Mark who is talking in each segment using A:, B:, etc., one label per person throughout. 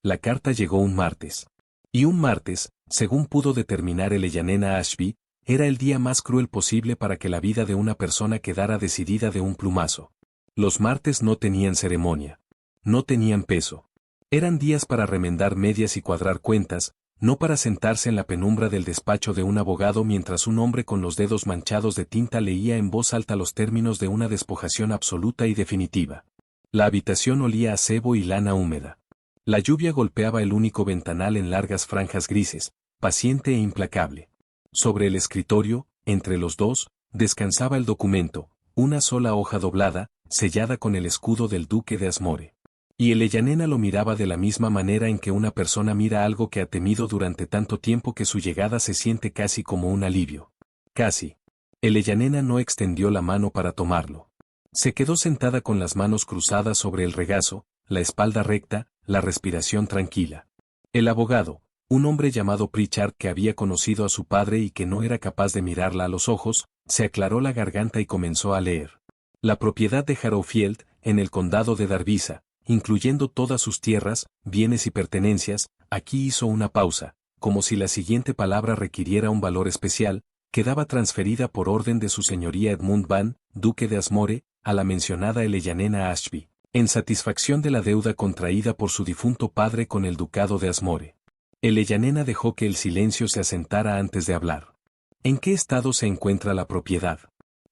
A: La carta llegó un martes. Y un martes, según pudo determinar Eleyanena Ashby, era el día más cruel posible para que la vida de una persona quedara decidida de un plumazo. Los martes no tenían ceremonia. No tenían peso. Eran días para remendar medias y cuadrar cuentas, no para sentarse en la penumbra del despacho de un abogado mientras un hombre con los dedos manchados de tinta leía en voz alta los términos de una despojación absoluta y definitiva. La habitación olía a sebo y lana húmeda. La lluvia golpeaba el único ventanal en largas franjas grises, paciente e implacable. Sobre el escritorio, entre los dos, descansaba el documento, una sola hoja doblada, sellada con el escudo del duque de Asmore. Y Eleyanena lo miraba de la misma manera en que una persona mira algo que ha temido durante tanto tiempo que su llegada se siente casi como un alivio. Casi. Eleyanena no extendió la mano para tomarlo. Se quedó sentada con las manos cruzadas sobre el regazo, la espalda recta, la respiración tranquila. El abogado, un hombre llamado Pritchard que había conocido a su padre y que no era capaz de mirarla a los ojos, se aclaró la garganta y comenzó a leer. La propiedad de Harrowfield, en el condado de Derbyshire, incluyendo todas sus tierras, bienes y pertenencias, aquí hizo una pausa, como si la siguiente palabra requiriera un valor especial, quedaba transferida por orden de su señoría Edmund Van, duque de Asmore, a la mencionada Eleyanena Ashby, en satisfacción de la deuda contraída por su difunto padre con el ducado de Asmore. Eleyanena dejó que el silencio se asentara antes de hablar. ¿En qué estado se encuentra la propiedad?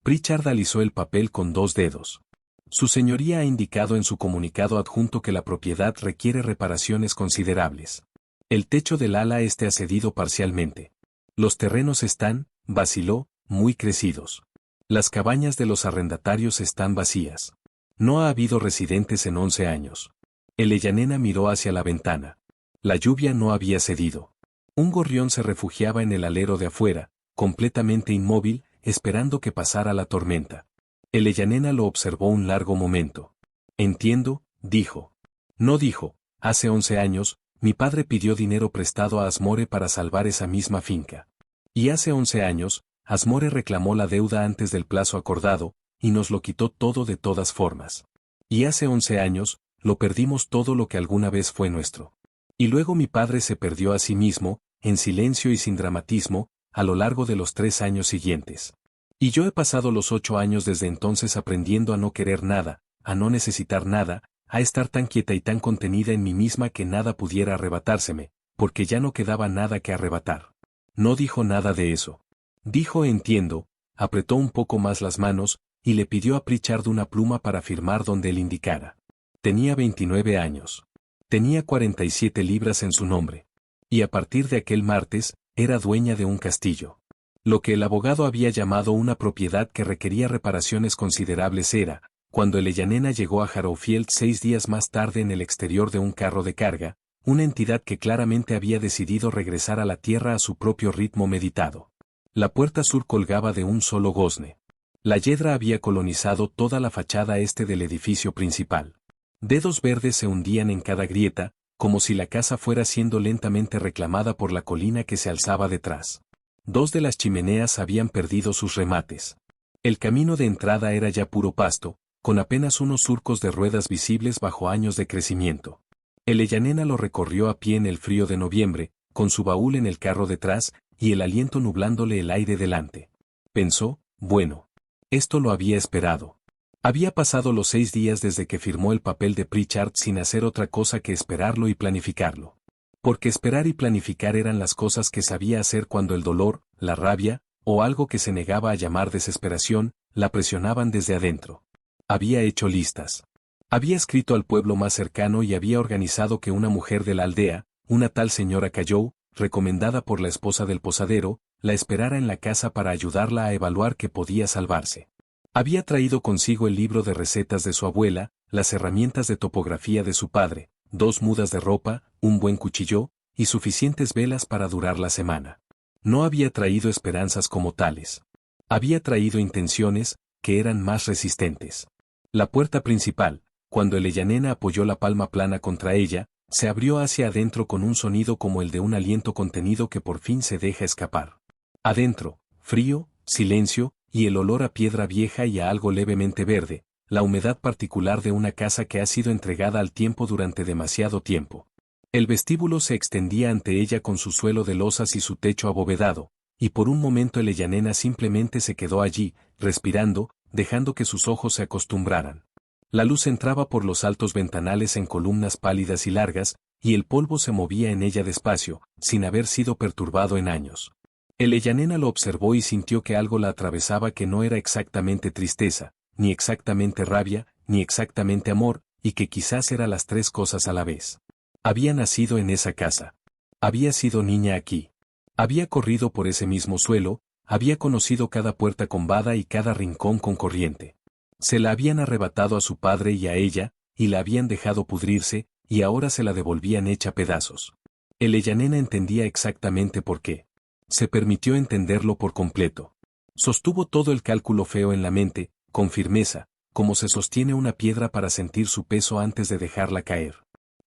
A: Pritchard alisó el papel con dos dedos. Su señoría ha indicado en su comunicado adjunto que la propiedad requiere reparaciones considerables. El techo del ala ha cedido parcialmente. Los terrenos están, vaciló, muy crecidos. Las cabañas de los arrendatarios están vacías. No ha habido residentes en 11 años. Eleyanena miró hacia la ventana. La lluvia no había cedido. Un gorrión se refugiaba en el alero de afuera, completamente inmóvil, esperando que pasara la tormenta. Eleyanena lo observó un largo momento. Entiendo, dijo. No dijo, hace 11 años, mi padre pidió dinero prestado a Asmore para salvar esa misma finca. Y hace 11 años, Asmore reclamó la deuda antes del plazo acordado, y nos lo quitó todo de todas formas. Y hace 11 años, lo perdimos todo lo que alguna vez fue nuestro. Y luego mi padre se perdió a sí mismo, en silencio y sin dramatismo, a lo largo de los 3 años siguientes. Y yo he pasado los 8 años desde entonces aprendiendo a no querer nada, a no necesitar nada, a estar tan quieta y tan contenida en mí misma que nada pudiera arrebatárseme, porque ya no quedaba nada que arrebatar. No dijo nada de eso. Dijo entiendo, apretó un poco más las manos, y le pidió a Pritchard una pluma para firmar donde él indicara. Tenía 29 años. Tenía 47 libras en su nombre. Y a partir de aquel martes, era dueña de un castillo. Lo que el abogado había llamado una propiedad que requería reparaciones considerables era, cuando Eleyanena llegó a Harrowfield 6 días más tarde en el exterior de un carro de carga, una entidad que claramente había decidido regresar a la tierra a su propio ritmo meditado. La puerta sur colgaba de un solo gozne. La hiedra había colonizado toda la fachada este del edificio principal. Dedos verdes se hundían en cada grieta, como si la casa fuera siendo lentamente reclamada por la colina que se alzaba detrás. 2 de las chimeneas habían perdido sus remates. El camino de entrada era ya puro pasto, con apenas unos surcos de ruedas visibles bajo años de crecimiento. Eleyanena lo recorrió a pie en el frío de noviembre, con su baúl en el carro detrás, y el aliento nublándole el aire delante. Pensó, bueno. Esto lo había esperado. Había pasado los 6 días desde que firmó el papel de Pritchard sin hacer otra cosa que esperarlo y planificarlo. Porque esperar y planificar eran las cosas que sabía hacer cuando el dolor, la rabia, o algo que se negaba a llamar desesperación, la presionaban desde adentro. Había hecho listas. Había escrito al pueblo más cercano y había organizado que una mujer de la aldea, una tal señora Cayow, recomendada por la esposa del posadero, la esperara en la casa para ayudarla a evaluar que podía salvarse. Había traído consigo el libro de recetas de su abuela, las herramientas de topografía de su padre, 2 mudas de ropa, un buen cuchillo, y suficientes velas para durar la semana. No había traído esperanzas como tales. Había traído intenciones, que eran más resistentes. La puerta principal, cuando Eleyanena apoyó la palma plana contra ella, se abrió hacia adentro con un sonido como el de un aliento contenido que por fin se deja escapar. Adentro, frío, silencio, y el olor a piedra vieja y a algo levemente verde, la humedad particular de una casa que ha sido entregada al tiempo durante demasiado tiempo. El vestíbulo se extendía ante ella con su suelo de losas y su techo abovedado, y por un momento Elyanena simplemente se quedó allí, respirando, dejando que sus ojos se acostumbraran. La luz entraba por los altos ventanales en columnas pálidas y largas, y el polvo se movía en ella despacio, sin haber sido perturbado en años. Elyanena lo observó y sintió que algo la atravesaba que no era exactamente tristeza, ni exactamente rabia, ni exactamente amor, y que quizás era las tres cosas a la vez. Había nacido en esa casa. Había sido niña aquí. Había corrido por ese mismo suelo, había conocido cada puerta con vada y cada rincón con corriente. Se la habían arrebatado a su padre y a ella, y la habían dejado pudrirse, y ahora se la devolvían hecha pedazos. Elyanena entendía exactamente por qué. Se permitió entenderlo por completo. Sostuvo todo el cálculo feo en la mente, con firmeza, como se sostiene una piedra para sentir su peso antes de dejarla caer.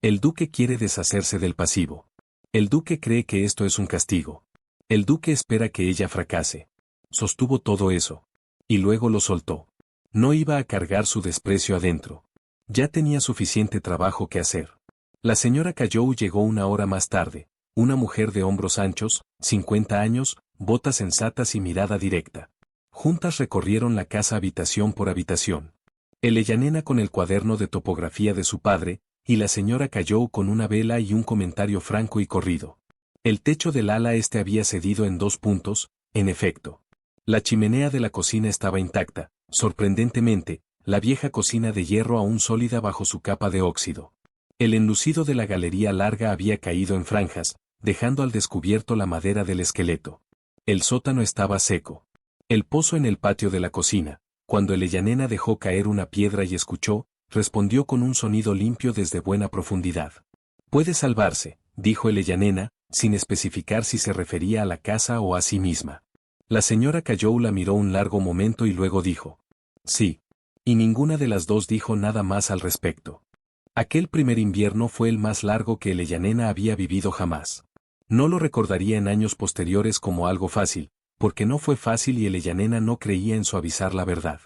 A: El duque quiere deshacerse del pasivo. El duque cree que esto es un castigo. El duque espera que ella fracase. Sostuvo todo eso. Y luego lo soltó. No iba a cargar su desprecio adentro. Ya tenía suficiente trabajo que hacer. La señora Callou llegó una hora más tarde, una mujer de hombros anchos, 50 años, botas sensatas y mirada directa. Juntas recorrieron la casa habitación por habitación. Elyanena con el cuaderno de topografía de su padre, y la señora Callou con una vela y un comentario franco y corrido. El techo del ala este había cedido en 2 puntos, en efecto. La chimenea de la cocina estaba intacta, sorprendentemente, la vieja cocina de hierro aún sólida bajo su capa de óxido. El enlucido de la galería larga había caído en franjas, dejando al descubierto la madera del esqueleto. El sótano estaba seco. El pozo en el patio de la cocina, cuando Elyanena dejó caer una piedra y escuchó, respondió con un sonido limpio desde buena profundidad. Puede salvarse, dijo Elyanena, sin especificar si se refería a la casa o a sí misma. La señora Callou la miró un largo momento y luego dijo: sí. Y ninguna de las dos dijo nada más al respecto. Aquel primer invierno fue el más largo que Elyanena había vivido jamás. No lo recordaría en años posteriores como algo fácil, porque no fue fácil y Elyanena no creía en suavizar la verdad.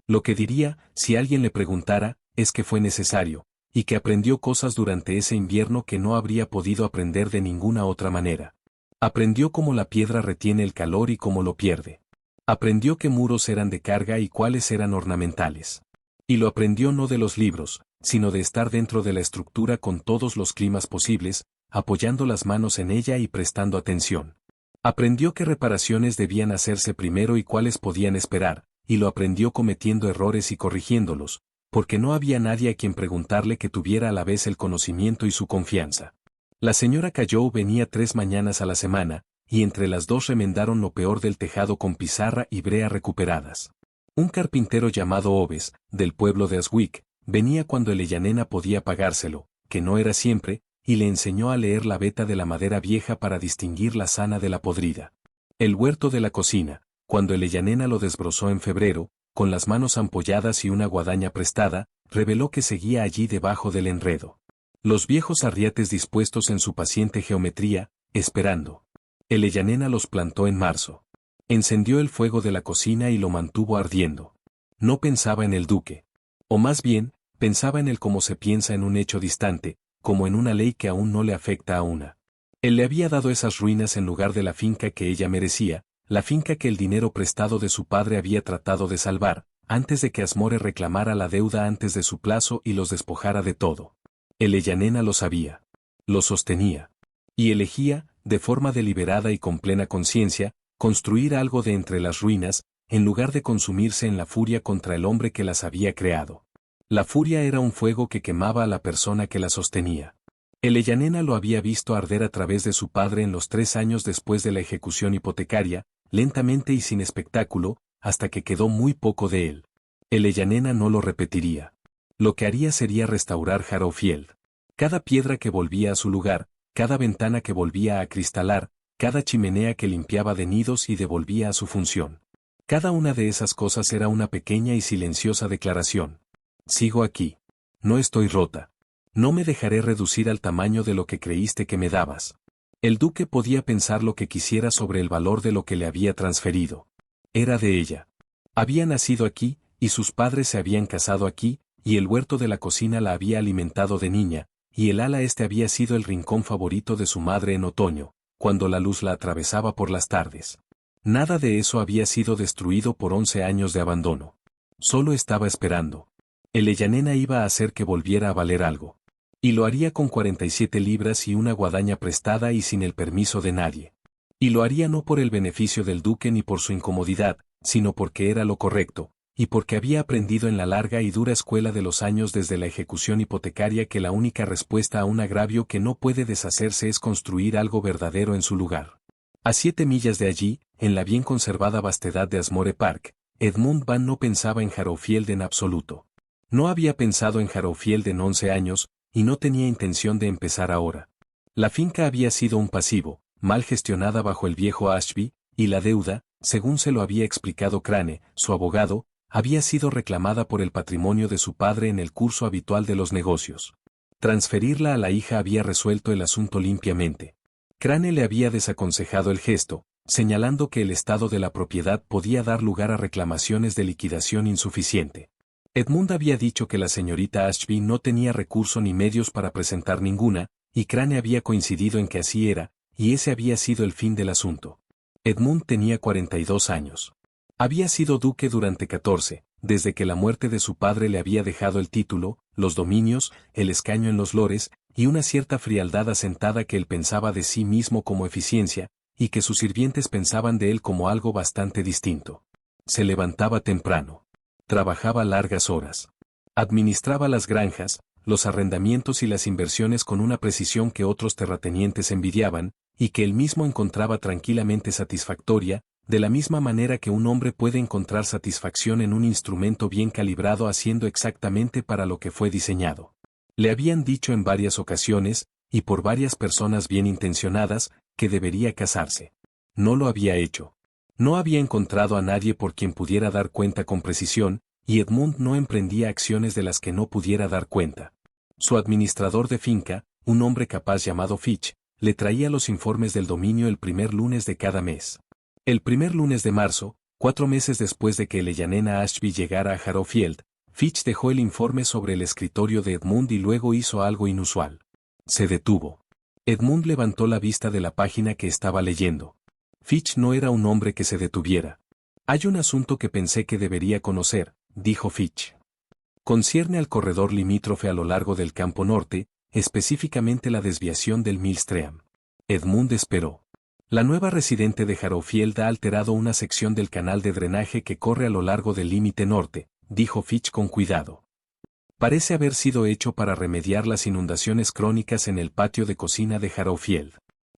A: Lo que diría, si alguien le preguntara, es que fue necesario, y que aprendió cosas durante ese invierno que no habría podido aprender de ninguna otra manera. Aprendió cómo la piedra retiene el calor y cómo lo pierde. Aprendió qué muros eran de carga y cuáles eran ornamentales. Y lo aprendió no de los libros, sino de estar dentro de la estructura con todos los climas posibles, apoyando las manos en ella y prestando atención. Aprendió qué reparaciones debían hacerse primero y cuáles podían esperar, y lo aprendió cometiendo errores y corrigiéndolos, porque no había nadie a quien preguntarle que tuviera a la vez el conocimiento y su confianza. La señora Callou venía 3 mañanas a la semana, y entre las dos remendaron lo peor del tejado con pizarra y brea recuperadas. Un carpintero llamado Oves, del pueblo de Aswick, venía cuando Elyanena podía pagárselo, que no era siempre, y le enseñó a leer la veta de la madera vieja para distinguir la sana de la podrida. El huerto de la cocina, cuando Elyanena lo desbrozó en febrero, con las manos ampolladas y una guadaña prestada, reveló que seguía allí debajo del enredo. Los viejos arriates dispuestos en su paciente geometría, esperando. Elyanena los plantó en marzo. Encendió el fuego de la cocina y lo mantuvo ardiendo. No pensaba en el duque. O más bien, pensaba en él como se piensa en un hecho distante, como en una ley que aún no le afecta a una. Él le había dado esas ruinas en lugar de la finca que ella merecía, la finca que el dinero prestado de su padre había tratado de salvar, antes de que Asmore reclamara la deuda antes de su plazo y los despojara de todo. Elyanena lo sabía. Lo sostenía. Y elegía, de forma deliberada y con plena conciencia, construir algo de entre las ruinas, en lugar de consumirse en la furia contra el hombre que las había creado. La furia era un fuego que quemaba a la persona que la sostenía. Elyanena lo había visto arder a través de su padre en los 3 años después de la ejecución hipotecaria, lentamente y sin espectáculo, hasta que quedó muy poco de él. Elyanena no lo repetiría. Lo que haría sería restaurar Harrowfield. Cada piedra que volvía a su lugar, cada ventana que volvía a acristalar, cada chimenea que limpiaba de nidos y devolvía a su función. Cada una de esas cosas era una pequeña y silenciosa declaración. Sigo aquí. No estoy rota. No me dejaré reducir al tamaño de lo que creíste que me dabas. El duque podía pensar lo que quisiera sobre el valor de lo que le había transferido. Era de ella. Había nacido aquí, y sus padres se habían casado aquí, y el huerto de la cocina la había alimentado de niña, y el ala este había sido el rincón favorito de su madre en otoño, cuando la luz la atravesaba por las tardes. Nada de eso había sido destruido por 11 años de abandono. Solo estaba esperando. El Ellanena iba a hacer que volviera a valer algo. Y lo haría con 47 libras y una guadaña prestada y sin el permiso de nadie. Y lo haría no por el beneficio del duque ni por su incomodidad, sino porque era lo correcto, y porque había aprendido en la larga y dura escuela de los años desde la ejecución hipotecaria que la única respuesta a un agravio que no puede deshacerse es construir algo verdadero en su lugar. A 7 millas de allí, en la bien conservada vastedad de Asmore Park, Edmund Van no pensaba en Harrowfield en absoluto. No había pensado en Harrowfield en 11 años, y no tenía intención de empezar ahora. La finca había sido un pasivo, mal gestionada bajo el viejo Ashby, y la deuda, según se lo había explicado Crane, su abogado, había sido reclamada por el patrimonio de su padre en el curso habitual de los negocios. Transferirla a la hija había resuelto el asunto limpiamente. Crane le había desaconsejado el gesto, señalando que el estado de la propiedad podía dar lugar a reclamaciones de liquidación insuficiente. Edmund había dicho que la señorita Ashby no tenía recurso ni medios para presentar ninguna, y Crane había coincidido en que así era, y ese había sido el fin del asunto. Edmund tenía 42 años. Había sido duque durante 14, desde que la muerte de su padre le había dejado el título, los dominios, el escaño en los lores, y una cierta frialdad asentada que él pensaba de sí mismo como eficiencia, y que sus sirvientes pensaban de él como algo bastante distinto. Se levantaba temprano. Trabajaba largas horas. Administraba las granjas, los arrendamientos y las inversiones con una precisión que otros terratenientes envidiaban, y que él mismo encontraba tranquilamente satisfactoria, de la misma manera que un hombre puede encontrar satisfacción en un instrumento bien calibrado haciendo exactamente para lo que fue diseñado. Le habían dicho en varias ocasiones, y por varias personas bien intencionadas, que debería casarse. No lo había hecho. No había encontrado a nadie por quien pudiera dar cuenta con precisión, y Edmund no emprendía acciones de las que no pudiera dar cuenta. Su administrador de finca, un hombre capaz llamado Fitch, le traía los informes del dominio el primer lunes de cada mes. El primer lunes de marzo, 4 meses después de que el Ellanena Ashby llegara a Harrowfield, Fitch dejó el informe sobre el escritorio de Edmund y luego hizo algo inusual. Se detuvo. Edmund levantó la vista de la página que estaba leyendo. Fitch no era un hombre que se detuviera. Hay un asunto que pensé que debería conocer, dijo Fitch. Concierne al corredor limítrofe a lo largo del campo norte, específicamente la desviación del Millstream. Edmund esperó. La nueva residente de Harrowfield ha alterado una sección del canal de drenaje que corre a lo largo del límite norte, dijo Fitch con cuidado. Parece haber sido hecho para remediar las inundaciones crónicas en el patio de cocina de Harrowfield.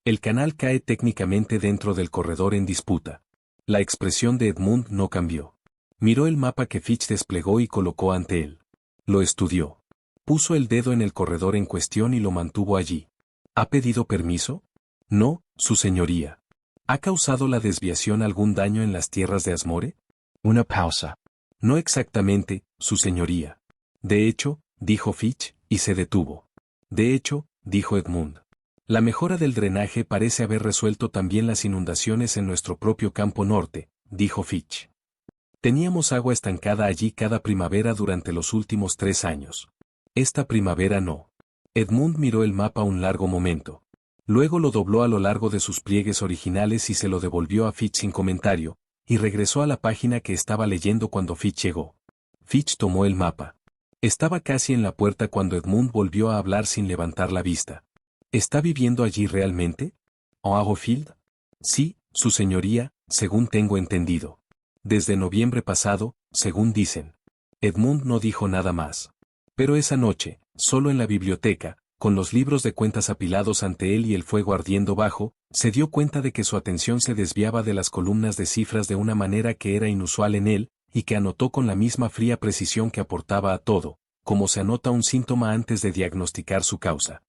A: El canal cae técnicamente dentro del corredor en disputa. La expresión de Edmund no cambió. Miró el mapa que Fitch desplegó y colocó ante él. Lo estudió. Puso el dedo en el corredor en cuestión y lo mantuvo allí. ¿Ha pedido permiso? No, su señoría. ¿Ha causado la desviación algún daño en las tierras de Asmore? Una pausa. No exactamente, su señoría. De hecho, dijo Fitch, y se detuvo. De hecho, dijo Edmund. La mejora del drenaje parece haber resuelto también las inundaciones en nuestro propio campo norte, dijo Fitch. Teníamos agua estancada allí cada primavera durante los últimos 3 años. Esta primavera no. Edmund miró el mapa un largo momento. Luego lo dobló a lo largo de sus pliegues originales y se lo devolvió a Fitch sin comentario, y regresó a la página que estaba leyendo cuando Fitch llegó. Fitch tomó el mapa. Estaba casi en la puerta cuando Edmund volvió a hablar sin levantar la vista. ¿Está viviendo allí realmente? ¿Harrowfield? Sí, su señoría, según tengo entendido. Desde noviembre pasado, según dicen. Edmund no dijo nada más. Pero esa noche, solo en la biblioteca, con los libros de cuentas apilados ante él y el fuego ardiendo bajo, se dio cuenta de que su atención se desviaba de las columnas de cifras de una manera que era inusual en él, y que anotó con la misma fría precisión que aportaba a todo, como se anota un síntoma antes de diagnosticar su causa.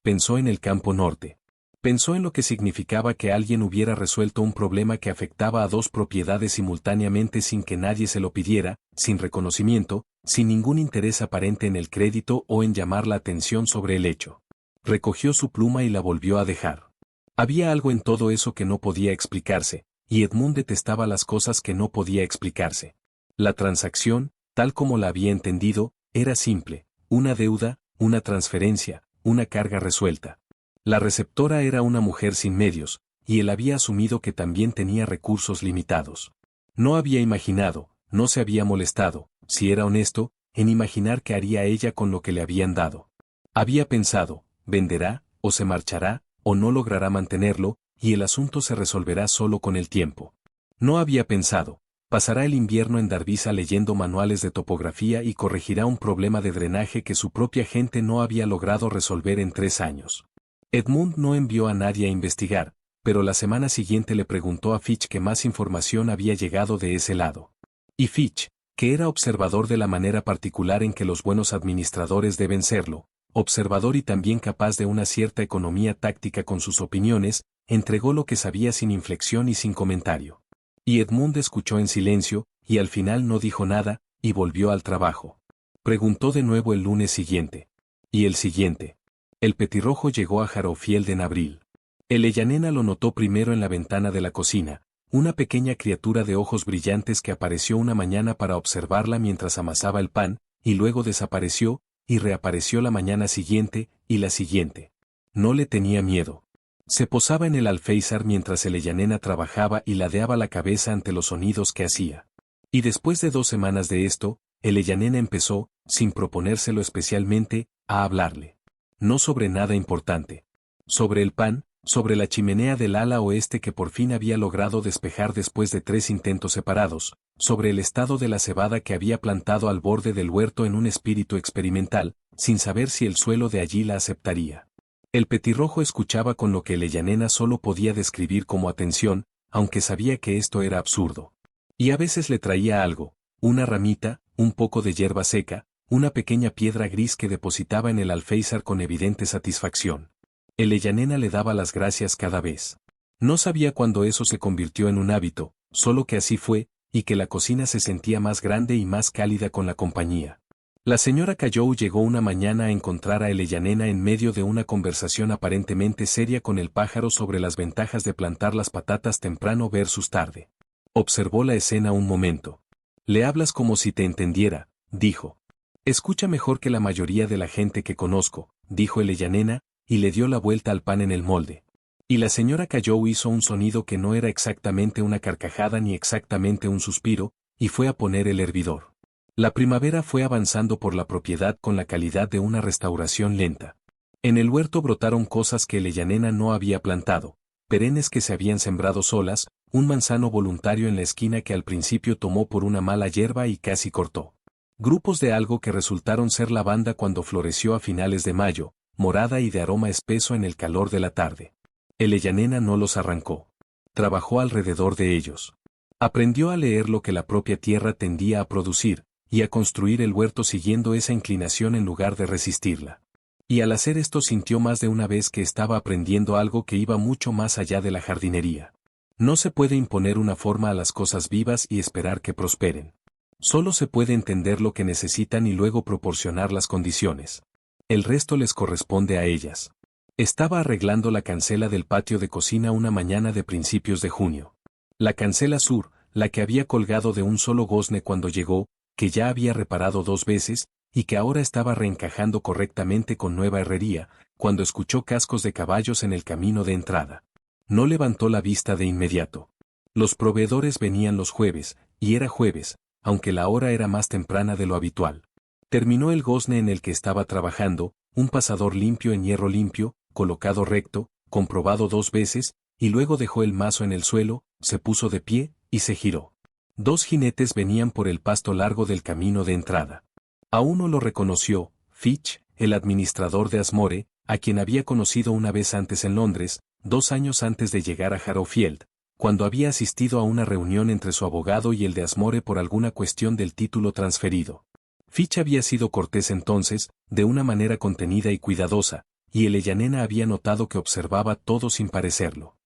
A: Pensó en el campo norte. Pensó en lo que significaba que alguien hubiera resuelto un problema que afectaba a 2 propiedades simultáneamente sin que nadie se lo pidiera, sin reconocimiento, sin ningún interés aparente en el crédito o en llamar la atención sobre el hecho. Recogió su pluma y la volvió a dejar. Había algo en todo eso que no podía explicarse, y Edmund detestaba las cosas que no podía explicarse. La transacción, tal como la había entendido, era simple, una deuda, una transferencia, una carga resuelta. La receptora era una mujer sin medios, y él había asumido que también tenía recursos limitados. No había imaginado, no se había molestado, si era honesto, en imaginar qué haría ella con lo que le habían dado. Había pensado, venderá, o se marchará, o no logrará mantenerlo, y el asunto se resolverá solo con el tiempo. No había pensado, pasará el invierno en Darvisa leyendo manuales de topografía y corregirá un problema de drenaje que su propia gente no había logrado resolver en 3 años. Edmund no envió a nadie a investigar, pero la semana siguiente le preguntó a Fitch qué más información había llegado de ese lado. Y Fitch, que era observador de la manera particular en que los buenos administradores deben serlo, observador y también capaz de una cierta economía táctica con sus opiniones, entregó lo que sabía sin inflexión y sin comentario. Y Edmund escuchó en silencio, y al final no dijo nada, y volvió al trabajo. Preguntó de nuevo el lunes siguiente. Y el siguiente. El petirrojo llegó a Harrowfield en abril. Eleyanena lo notó primero en la ventana de la cocina, una pequeña criatura de ojos brillantes que apareció una mañana para observarla mientras amasaba el pan, y luego desapareció, y reapareció la mañana siguiente, y la siguiente. No le tenía miedo. Se posaba en el alféizar mientras Eleyanena trabajaba y ladeaba la cabeza ante los sonidos que hacía. Y después de 2 semanas de esto, Eleyanena empezó, sin proponérselo especialmente, a hablarle. No sobre nada importante. Sobre el pan, sobre la chimenea del ala oeste que por fin había logrado despejar después de 3 intentos separados, sobre el estado de la cebada que había plantado al borde del huerto en un espíritu experimental, sin saber si el suelo de allí la aceptaría. El petirrojo escuchaba con lo que Eleyanena solo podía describir como atención, aunque sabía que esto era absurdo. Y a veces le traía algo, una ramita, un poco de hierba seca, una pequeña piedra gris que depositaba en el alféizar con evidente satisfacción. Eleyanena le daba las gracias cada vez. No sabía cuándo eso se convirtió en un hábito, solo que así fue, y que la cocina se sentía más grande y más cálida con la compañía. La señora Cayow llegó una mañana a encontrar a Eleyanena en medio de una conversación aparentemente seria con el pájaro sobre las ventajas de plantar las patatas temprano versus tarde. Observó la escena un momento. Le hablas como si te entendiera, dijo. Escucha mejor que la mayoría de la gente que conozco, dijo Eleyanena, y le dio la vuelta al pan en el molde. Y la señora Cayow hizo un sonido que no era exactamente una carcajada ni exactamente un suspiro, y fue a poner el hervidor. La primavera fue avanzando por la propiedad con la calidad de una restauración lenta. En el huerto brotaron cosas que Eleyanena no había plantado, perennes que se habían sembrado solas, un manzano voluntario en la esquina que al principio tomó por una mala hierba y casi cortó. Grupos de algo que resultaron ser lavanda cuando floreció a finales de mayo, morada y de aroma espeso en el calor de la tarde. Eleyanena no los arrancó. Trabajó alrededor de ellos. Aprendió a leer lo que la propia tierra tendía a producir, y a construir el huerto siguiendo esa inclinación en lugar de resistirla. Y al hacer esto sintió más de una vez que estaba aprendiendo algo que iba mucho más allá de la jardinería. No se puede imponer una forma a las cosas vivas y esperar que prosperen. Solo se puede entender lo que necesitan y luego proporcionar las condiciones. El resto les corresponde a ellas. Estaba arreglando la cancela del patio de cocina una mañana de principios de junio. La cancela sur, la que había colgado de un solo gozne cuando llegó, que ya había reparado 2 veces, y que ahora estaba reencajando correctamente con nueva herrería, cuando escuchó cascos de caballos en el camino de entrada. No levantó la vista de inmediato. Los proveedores venían los jueves, y era jueves, aunque la hora era más temprana de lo habitual. Terminó el gozne en el que estaba trabajando, un pasador limpio en hierro limpio, colocado recto, comprobado 2 veces, y luego dejó el mazo en el suelo, se puso de pie, y se giró. 2 jinetes venían por el pasto largo del camino de entrada. A uno lo reconoció, Fitch, el administrador de Asmore, a quien había conocido una vez antes en Londres, 2 años antes de llegar a Harrowfield, cuando había asistido a una reunión entre su abogado y el de Asmore por alguna cuestión del título transferido. Fitch había sido cortés entonces, de una manera contenida y cuidadosa, y Eleyanena había notado que observaba todo sin parecerlo.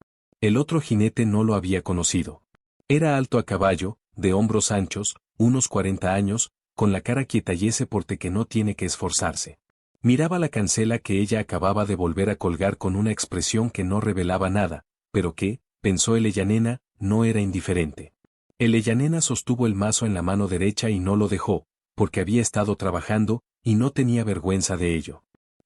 A: El otro jinete no lo había conocido. Era alto a caballo, de hombros anchos, unos 40 años, con la cara quieta y ese porte que no tiene que esforzarse. Miraba la cancela que ella acababa de volver a colgar con una expresión que no revelaba nada, pero que, pensó Eleyanena, no era indiferente. Eleyanena sostuvo el mazo en la mano derecha y no lo dejó, porque había estado trabajando, y no tenía vergüenza de ello.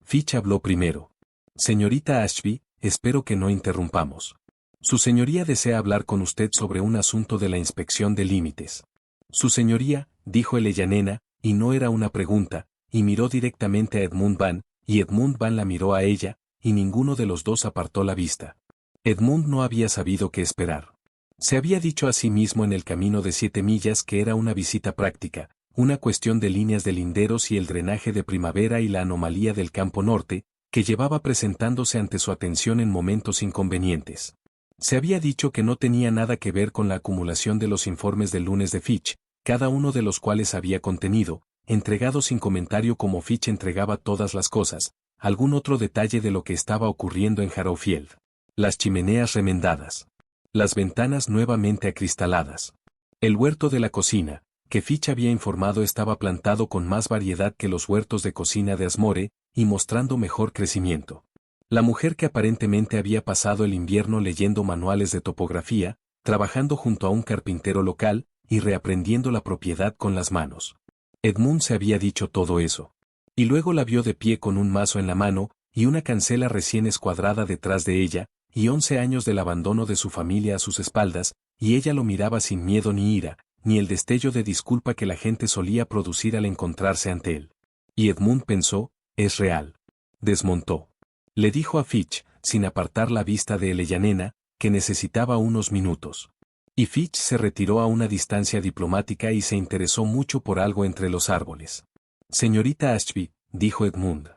A: Fitch habló primero. Señorita Ashby, espero que no interrumpamos. Su señoría desea hablar con usted sobre un asunto de la inspección de límites. Su señoría, dijo el Ellanena, y no era una pregunta, y miró directamente a Edmund Van, y Edmund Van la miró a ella, y ninguno de los dos apartó la vista. Edmund no había sabido qué esperar. Se había dicho a sí mismo en el camino de 7 millas que era una visita práctica, una cuestión de líneas de linderos y el drenaje de primavera y la anomalía del campo norte, que llevaba presentándose ante su atención en momentos inconvenientes. Se había dicho que no tenía nada que ver con la acumulación de los informes del lunes de Fitch, cada uno de los cuales había contenido, entregado sin comentario como Fitch entregaba todas las cosas, algún otro detalle de lo que estaba ocurriendo en Harrowfield. Las chimeneas remendadas. Las ventanas nuevamente acristaladas. El huerto de la cocina, que Fitch había informado estaba plantado con más variedad que los huertos de cocina de Asmore, y mostrando mejor crecimiento. La mujer que aparentemente había pasado el invierno leyendo manuales de topografía, trabajando junto a un carpintero local, y reaprendiendo la propiedad con las manos. Edmund se había dicho todo eso. Y luego la vio de pie con un mazo en la mano, y una cancela recién escuadrada detrás de ella, y 11 años del abandono de su familia a sus espaldas, y ella lo miraba sin miedo ni ira, ni el destello de disculpa que la gente solía producir al encontrarse ante él. Y Edmund pensó, es real. Desmontó. Le dijo a Fitch, sin apartar la vista de Ellanena, que necesitaba unos minutos. Y Fitch se retiró a una distancia diplomática y se interesó mucho por algo entre los árboles. Señorita Ashby, dijo Edmund.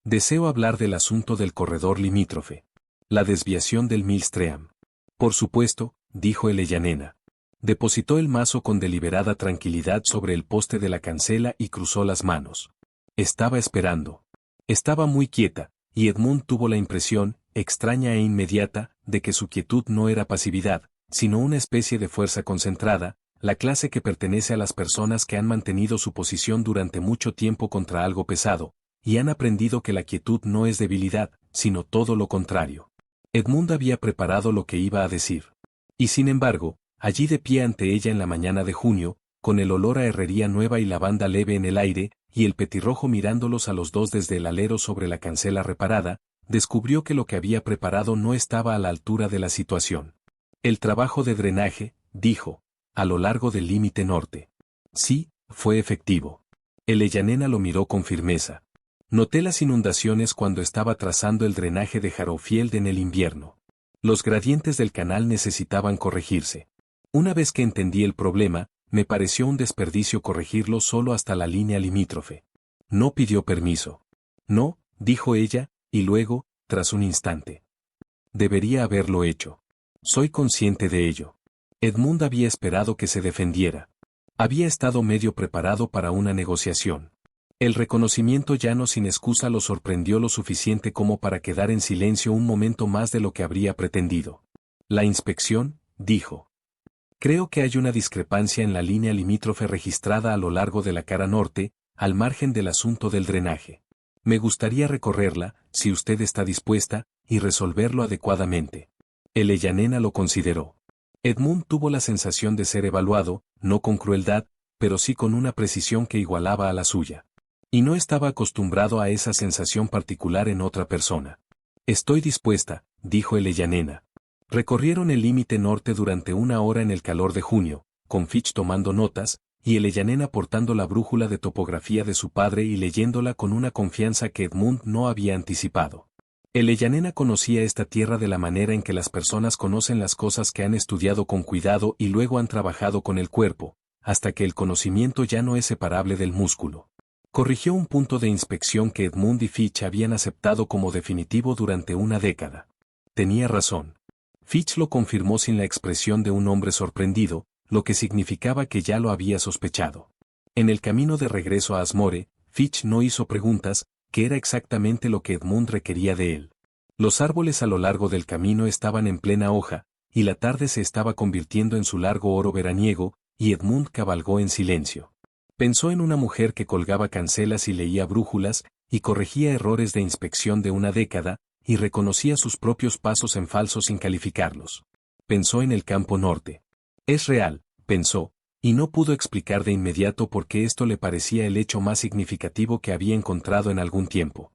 A: Deseo hablar del asunto del corredor limítrofe. La desviación del Millstream. Por supuesto, dijo Ellanena. Depositó el mazo con deliberada tranquilidad sobre el poste de la cancela y cruzó las manos. Estaba esperando. Estaba muy quieta, y Edmund tuvo la impresión, extraña e inmediata, de que su quietud no era pasividad, sino una especie de fuerza concentrada, la clase que pertenece a las personas que han mantenido su posición durante mucho tiempo contra algo pesado, y han aprendido que la quietud no es debilidad, sino todo lo contrario. Edmund había preparado lo que iba a decir. Y sin embargo, allí de pie ante ella en la mañana de junio, con el olor a herrería nueva y lavanda leve en el aire, y el petirrojo mirándolos a los dos desde el alero sobre la cancela reparada, descubrió que lo que había preparado no estaba a la altura de la situación. El trabajo de drenaje, dijo, a lo largo del límite norte. Sí, fue efectivo. Ellanena lo miró con firmeza. Noté las inundaciones cuando estaba trazando el drenaje de Harrowfield en el invierno. Los gradientes del canal necesitaban corregirse. Una vez que entendí el problema, me pareció un desperdicio corregirlo solo hasta la línea limítrofe. No pidió permiso. No, dijo ella, y luego, tras un instante. Debería haberlo hecho. Soy consciente de ello. Edmund había esperado que se defendiera. Había estado medio preparado para una negociación. El reconocimiento llano sin excusa lo sorprendió lo suficiente como para quedar en silencio un momento más de lo que habría pretendido. La inspección, dijo. Creo que hay una discrepancia en la línea limítrofe registrada a lo largo de la cara norte, al margen del asunto del drenaje. Me gustaría recorrerla, si usted está dispuesta, y resolverlo adecuadamente. Ellanena lo consideró. Edmund tuvo la sensación de ser evaluado, no con crueldad, pero sí con una precisión que igualaba a la suya. Y no estaba acostumbrado a esa sensación particular en otra persona. Estoy dispuesta, dijo Ellanena. Recorrieron el límite norte durante 1 hora en el calor de junio, con Fitch tomando notas, y Ellanena portando la brújula de topografía de su padre y leyéndola con una confianza que Edmund no había anticipado. Ellanena conocía esta tierra de la manera en que las personas conocen las cosas que han estudiado con cuidado y luego han trabajado con el cuerpo, hasta que el conocimiento ya no es separable del músculo. Corrigió un punto de inspección que Edmund y Fitch habían aceptado como definitivo durante una década. Tenía razón. Fitch lo confirmó sin la expresión de un hombre sorprendido, lo que significaba que ya lo había sospechado. En el camino de regreso a Asmore, Fitch no hizo preguntas, que era exactamente lo que Edmund requería de él. Los árboles a lo largo del camino estaban en plena hoja, y la tarde se estaba convirtiendo en su largo oro veraniego, y Edmund cabalgó en silencio. Pensó en una mujer que colgaba cancelas y leía brújulas, y corregía errores de inspección de una década, y reconocía sus propios pasos en falso sin calificarlos. Pensó en el campo norte. Es real, pensó, y no pudo explicar de inmediato por qué esto le parecía el hecho más significativo que había encontrado en algún tiempo.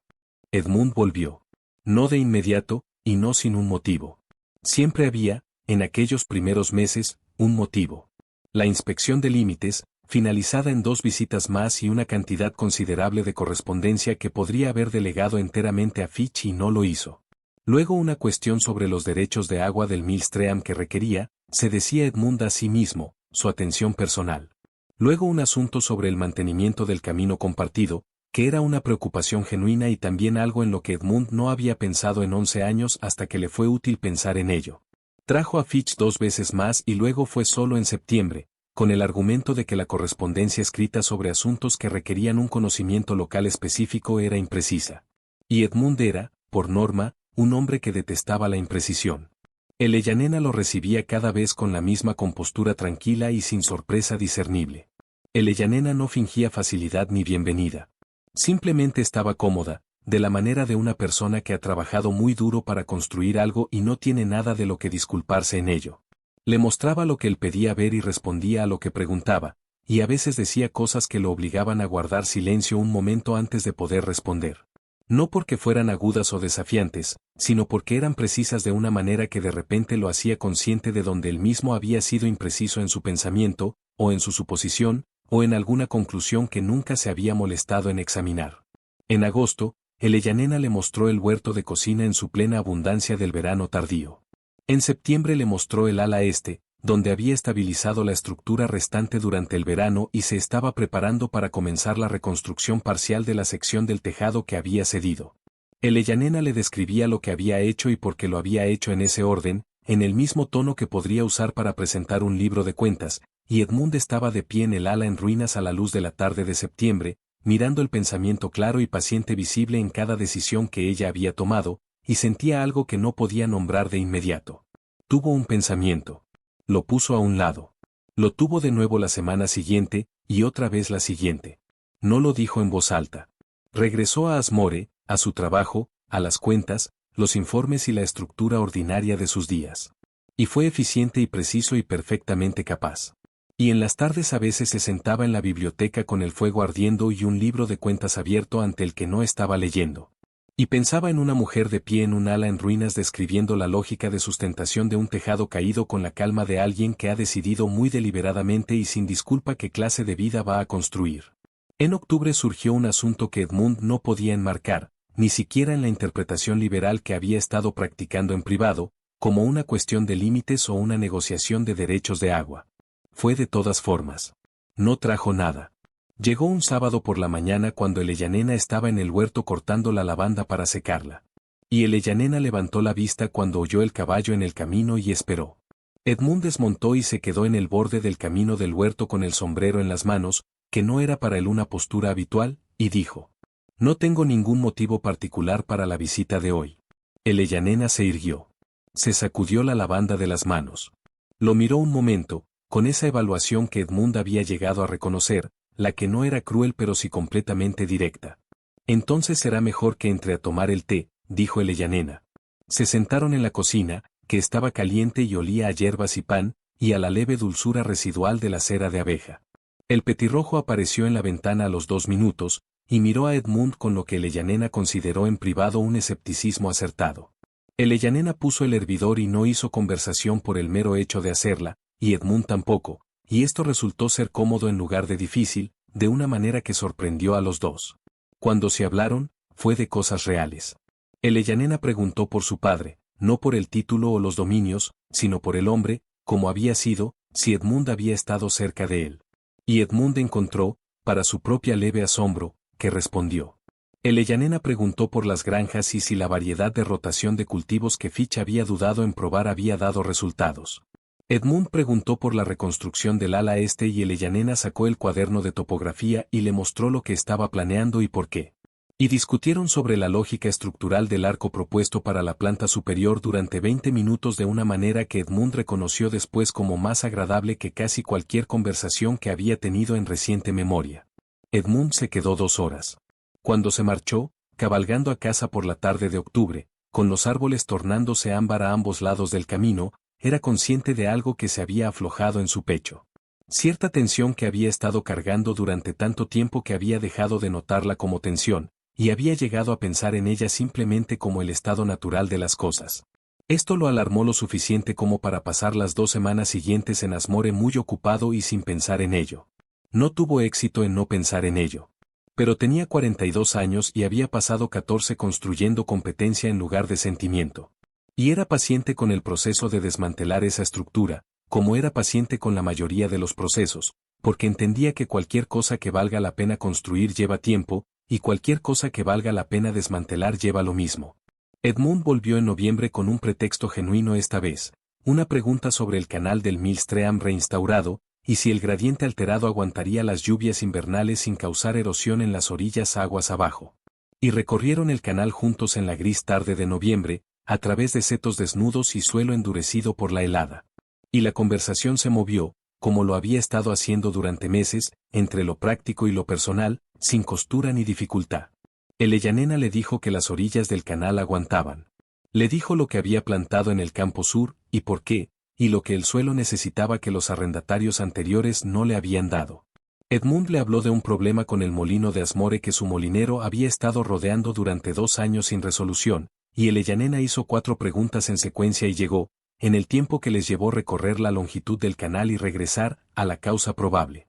A: Edmund volvió. No de inmediato, y no sin un motivo. Siempre había, en aquellos primeros meses, un motivo. La inspección de límites, finalizada en 2 visitas más y una cantidad considerable de correspondencia que podría haber delegado enteramente a Fitch y no lo hizo. Luego una cuestión sobre los derechos de agua del Millstream que requería, se decía Edmund a sí mismo, su atención personal. Luego un asunto sobre el mantenimiento del camino compartido, que era una preocupación genuina y también algo en lo que Edmund no había pensado en 11 años hasta que le fue útil pensar en ello. Trajo a Fitch 2 veces más y luego fue solo en septiembre, con el argumento de que la correspondencia escrita sobre asuntos que requerían un conocimiento local específico era imprecisa. Y Edmund era, por norma, un hombre que detestaba la imprecisión. El Ellanena lo recibía cada vez con la misma compostura tranquila y sin sorpresa discernible. El Ellanena no fingía facilidad ni bienvenida. Simplemente estaba cómoda, de la manera de una persona que ha trabajado muy duro para construir algo y no tiene nada de lo que disculparse en ello. Le mostraba lo que él pedía ver y respondía a lo que preguntaba, y a veces decía cosas que lo obligaban a guardar silencio un momento antes de poder responder. No porque fueran agudas o desafiantes, sino porque eran precisas de una manera que de repente lo hacía consciente de donde él mismo había sido impreciso en su pensamiento, o en su suposición, o en alguna conclusión que nunca se había molestado en examinar. En agosto, el Ellanena le mostró el huerto de cocina en su plena abundancia del verano tardío. En septiembre le mostró el ala este, donde había estabilizado la estructura restante durante el verano y se estaba preparando para comenzar la reconstrucción parcial de la sección del tejado que había cedido. El Ellanena le describía lo que había hecho y por qué lo había hecho en ese orden, en el mismo tono que podría usar para presentar un libro de cuentas, y Edmund estaba de pie en el ala en ruinas a la luz de la tarde de septiembre, mirando el pensamiento claro y paciente visible en cada decisión que ella había tomado, y sentía algo que no podía nombrar de inmediato. Tuvo un pensamiento. Lo puso a un lado. Lo tuvo de nuevo la semana siguiente, y otra vez la siguiente. No lo dijo en voz alta. Regresó a Asmore, a su trabajo, a las cuentas, los informes y la estructura ordinaria de sus días. Y fue eficiente y preciso y perfectamente capaz. Y en las tardes a veces se sentaba en la biblioteca con el fuego ardiendo y un libro de cuentas abierto ante el que no estaba leyendo. Y pensaba en una mujer de pie en un ala en ruinas describiendo la lógica de sustentación de un tejado caído con la calma de alguien que ha decidido muy deliberadamente y sin disculpa qué clase de vida va a construir. En octubre surgió un asunto que Edmund no podía enmarcar, ni siquiera en la interpretación liberal que había estado practicando en privado, como una cuestión de límites o una negociación de derechos de agua. Fue de todas formas. No trajo nada. Llegó un sábado por la mañana cuando el Ellanena estaba en el huerto cortando la lavanda para secarla. Y el Ellanena levantó la vista cuando oyó el caballo en el camino y esperó. Edmund desmontó y se quedó en el borde del camino del huerto con el sombrero en las manos, que no era para él una postura habitual, y dijo: «No tengo ningún motivo particular para la visita de hoy». El Ellanena se irguió. Se sacudió la lavanda de las manos. Lo miró un momento, con esa evaluación que Edmund había llegado a reconocer, la que no era cruel pero sí completamente directa. «Entonces será mejor que entre a tomar el té», dijo el Ellanena. Se sentaron en la cocina, que estaba caliente y olía a hierbas y pan, y a la leve dulzura residual de la cera de abeja. El petirrojo apareció en la ventana a los 2 minutos, y miró a Edmund con lo que el Ellanena consideró en privado un escepticismo acertado. El Ellanena puso el hervidor y no hizo conversación por el mero hecho de hacerla, y Edmund tampoco, y esto resultó ser cómodo en lugar de difícil, de una manera que sorprendió a los dos. Cuando se hablaron, fue de cosas reales. El Ellanena preguntó por su padre, no por el título o los dominios, sino por el hombre, como había sido, si Edmund había estado cerca de él. Y Edmund encontró, para su propia leve asombro, que respondió. El Ellanena preguntó por las granjas y si la variedad de rotación de cultivos que Fitch había dudado en probar había dado resultados. Edmund preguntó por la reconstrucción del ala este y el Ellanena sacó el cuaderno de topografía y le mostró lo que estaba planeando y por qué. Y discutieron sobre la lógica estructural del arco propuesto para la planta superior durante 20 minutos de una manera que Edmund reconoció después como más agradable que casi cualquier conversación que había tenido en reciente memoria. Edmund se quedó 2 horas. Cuando se marchó, cabalgando a casa por la tarde de octubre, con los árboles tornándose ámbar a ambos lados del camino, era consciente de algo que se había aflojado en su pecho. Cierta tensión que había estado cargando durante tanto tiempo que había dejado de notarla como tensión, y había llegado a pensar en ella simplemente como el estado natural de las cosas. Esto lo alarmó lo suficiente como para pasar las 2 semanas siguientes en Asmore muy ocupado y sin pensar en ello. No tuvo éxito en no pensar en ello. Pero tenía 42 años y había pasado 14 construyendo competencia en lugar de sentimiento. Y era paciente con el proceso de desmantelar esa estructura, como era paciente con la mayoría de los procesos, porque entendía que cualquier cosa que valga la pena construir lleva tiempo, y cualquier cosa que valga la pena desmantelar lleva lo mismo. Edmund volvió en noviembre con un pretexto genuino esta vez, una pregunta sobre el canal del Millstream reinstaurado, y si el gradiente alterado aguantaría las lluvias invernales sin causar erosión en las orillas aguas abajo. Y recorrieron el canal juntos en la gris tarde de noviembre, a través de setos desnudos y suelo endurecido por la helada. Y la conversación se movió, como lo había estado haciendo durante meses, entre lo práctico y lo personal, sin costura ni dificultad. Eleyanena le dijo que las orillas del canal aguantaban. Le dijo lo que había plantado en el campo sur, y por qué, y lo que el suelo necesitaba que los arrendatarios anteriores no le habían dado. Edmund le habló de un problema con el molino de Asmore que su molinero había estado rodeando durante 2 años sin resolución, y Eleyanena hizo 4 preguntas en secuencia y llegó, en el tiempo que les llevó recorrer la longitud del canal y regresar, a la causa probable.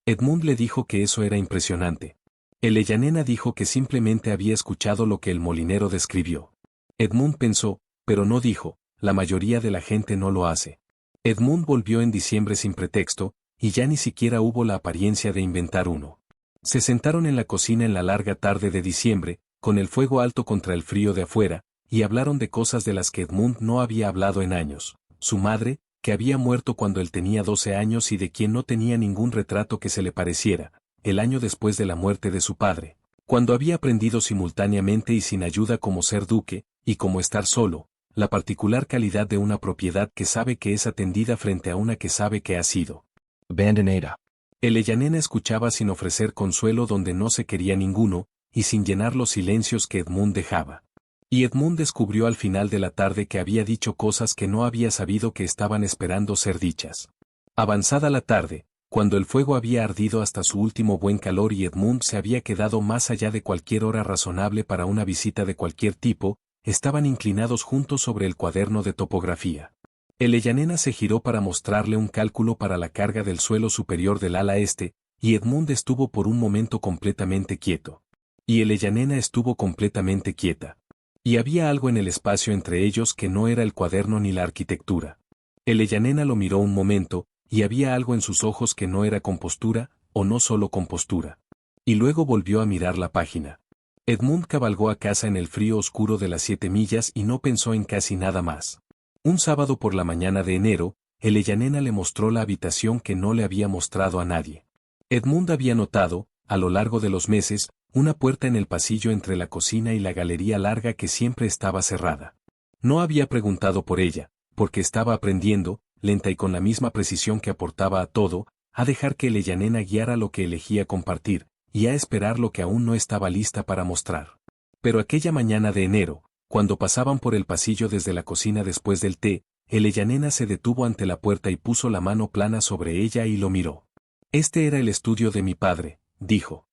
A: Edmund le dijo que eso era impresionante. Eleyanena dijo que simplemente había escuchado lo que el molinero describió. Edmund pensó, pero no dijo, la mayoría de la gente no lo hace. Edmund volvió en diciembre sin pretexto, y ya ni siquiera hubo la apariencia de inventar uno. Se sentaron en la cocina en la larga tarde de diciembre, con el fuego alto contra el frío de afuera, y hablaron de cosas de las que Edmund no había hablado en años. Su madre, que había muerto cuando él tenía 12 años y de quien no tenía ningún retrato que se le pareciera, el año después de la muerte de su padre, cuando había aprendido simultáneamente y sin ayuda cómo ser duque, y cómo estar solo, la particular calidad de una propiedad que sabe que es atendida frente a una que sabe que ha sido abandonada. Eleyanena escuchaba sin ofrecer consuelo donde no se quería ninguno, y sin llenar los silencios que Edmund dejaba. Y Edmund descubrió al final de la tarde que había dicho cosas que no había sabido que estaban esperando ser dichas. Avanzada la tarde, cuando el fuego había ardido hasta su último buen calor y Edmund se había quedado más allá de cualquier hora razonable para una visita de cualquier tipo, estaban inclinados juntos sobre el cuaderno de topografía. Eleyanena se giró para mostrarle un cálculo para la carga del suelo superior del ala este, y Edmund estuvo por un momento completamente quieto. Y Eleyanena estuvo completamente quieta. Y había algo en el espacio entre ellos que no era el cuaderno ni la arquitectura. Eleyanena lo miró un momento, y había algo en sus ojos que no era compostura, o no solo compostura. Y luego volvió a mirar la página. Edmund cabalgó a casa en el frío oscuro de las 7 millas y no pensó en casi nada más. Un sábado por la mañana de enero, Eleyanena le mostró la habitación que no le había mostrado a nadie. Edmund había notado, a lo largo de los meses, una puerta en el pasillo entre la cocina y la galería larga que siempre estaba cerrada. No había preguntado por ella, porque estaba aprendiendo, lenta y con la misma precisión que aportaba a todo, a dejar que Eleyanena guiara lo que elegía compartir, y a esperar lo que aún no estaba lista para mostrar. Pero aquella mañana de enero, cuando pasaban por el pasillo desde la cocina después del té, Eleyanena se detuvo ante la puerta y puso la mano plana sobre ella y lo miró. Este era el estudio de mi padre, dijo.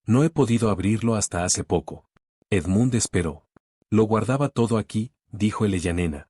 A: No he podido abrirlo hasta hace poco. Edmund esperó. Lo guardaba todo aquí, dijo Eleyanena.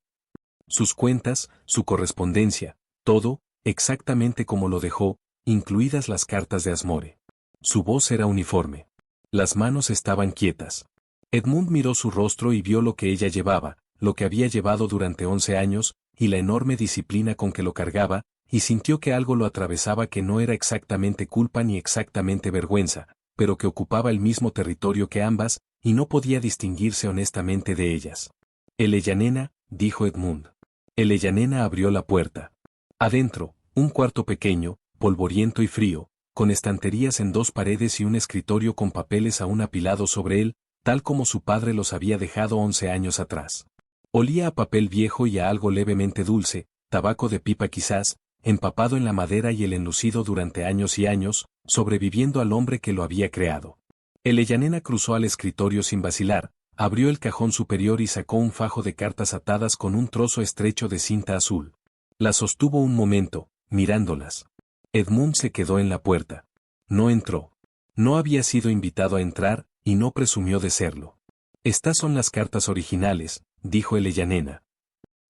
A: Sus cuentas, su correspondencia, todo, exactamente como lo dejó, incluidas las cartas de Asmore. Su voz era uniforme. Las manos estaban quietas. Edmund miró su rostro y vio lo que ella llevaba, lo que había llevado durante 11 años, y la enorme disciplina con que lo cargaba, y sintió que algo lo atravesaba que no era exactamente culpa ni exactamente vergüenza, pero que ocupaba el mismo territorio que ambas, y no podía distinguirse honestamente de ellas. Eleyanena, dijo Edmund. Eleyanena abrió la puerta. Adentro, un cuarto pequeño, polvoriento y frío, con estanterías en 2 paredes y un escritorio con papeles aún apilados sobre él, tal como su padre los había dejado 11 años atrás. Olía a papel viejo y a algo levemente dulce, tabaco de pipa quizás, empapado en la madera y el enlucido durante años y años, sobreviviendo al hombre que lo había creado. Eleyanena cruzó al escritorio sin vacilar, abrió el cajón superior y sacó un fajo de cartas atadas con un trozo estrecho de cinta azul. Las sostuvo un momento, mirándolas. Edmund se quedó en la puerta. No entró. No había sido invitado a entrar, y no presumió de serlo. Estas son las cartas originales, dijo Eleyanena.